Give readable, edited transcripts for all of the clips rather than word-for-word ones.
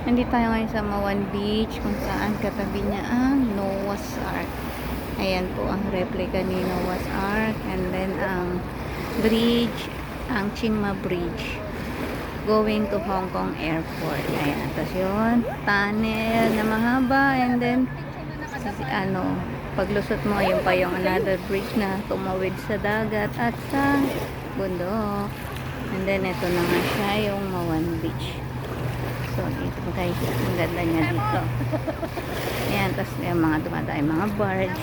Nandito tayo ngayon sa Mawan Beach kung saan katabi niya ang Noah's Ark. Ayan po ang replica ni Noah's Ark, and then ang bridge, ang Chingma Bridge going to Hong Kong Airport. Ayan, tapos yun, tunnel na mahaba, and then paglusot mo, yun pa yung another bridge na tumawid sa dagat at sa bundok. And then ito na nga siya, yung Mawan Beach. So dito guys, ang ganda niya dito. Ayan, tapos yung mga dumadaan, mga barge,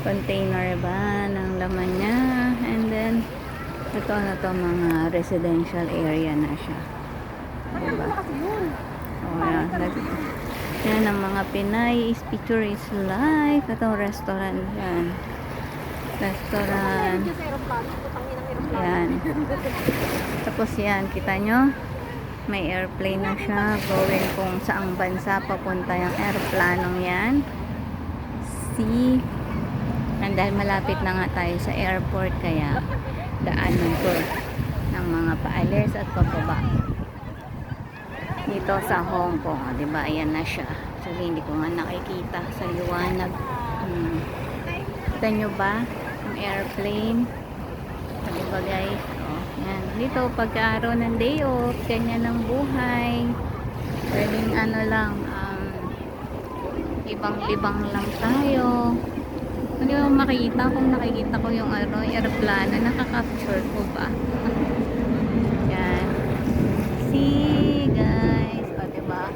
container ba ng laman niya, and then ito na to, mga residential area na siya, diba? Oh, yan ang mga Pinay is picture is life. Ito restaurant yan, restaurant yan. Tapos yan, kita nyo may airplane na siya going kung saang bansa papunta yung aeroplanong yan. See, and dahil malapit na nga tayo sa airport, kaya daanan ko ng mga paalis at pababa dito sa Hong Kong. Diba, ayan na siya. So hindi ko nga nakikita sa liwanag. Kita nyo ba ang airplane? Diba guys? Yan. Dito pagka-araw ng day off, ganyan ang buhay. Pwedeng lang, libang-libang lang tayo. Hindi mo makikita, kung nakikita ko yung aeroplano, nakaka-capture ko ba? Yan. See guys, o diba?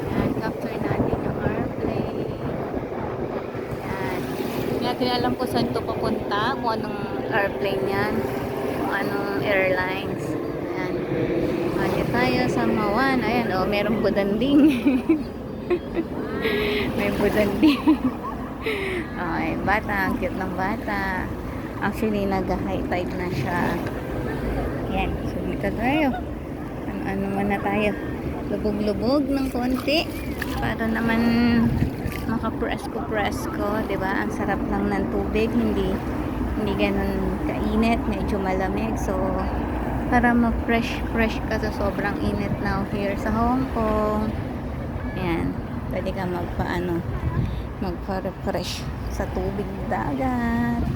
Yan, capture natin yung airplane. Yan. Hindi natin alam kung saan ito papunta, kung anong airplane yan, anong airlines. Ayan. Mali tayo sa Mawan. Ayan, oh, merong budanding. May budanding. Okay, bata. Ang cute ng bata. Actually, nag-high tide na siya. Ayan. So, dito tayo. Ano muna tayo. Lubog-lubog ng konti. Para naman makapresko-presko. Diba? Ang sarap lang ng tubig. Hindi ganun kainit, medyo malamig. So para ma-fresh ka sa sobrang init now here sa Hong Kong. Ayan, pwede ka magpa-refresh sa tubig dagat.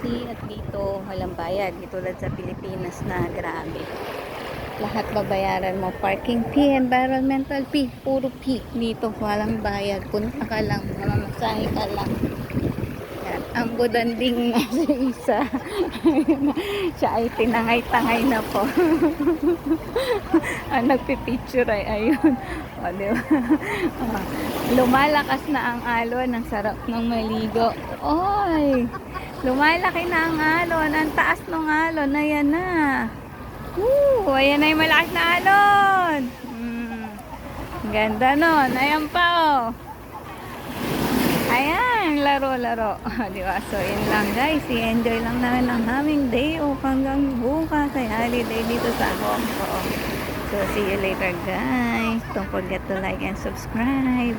See, at dito walang bayad, dito tulad sa Pilipinas na grabe, lahat babayaran mo, parking fee, environmental fee, puro fee. Dito walang bayad, punta ka lang, mamamasahe ka lang. Ang budanding na si isa. Siya ay tinangay-tangay na po. Ang nagpipicture ay ayun. O, diba? Lumalakas na ang alon. Ang sarap ng maligo. Oy! Lumalaki na ang alon. Ang taas ng alon. Ayan na. Woo! Ayan na yung malakas na alon. Ganda nun. Ayan pa, oh. Ayan, laro-laro. Diba? So, yun lang guys. I-enjoy lang namin ang aming day off hanggang bukas ay holiday dito sa Hong Kong. So, see you later guys. Don't forget to like and subscribe.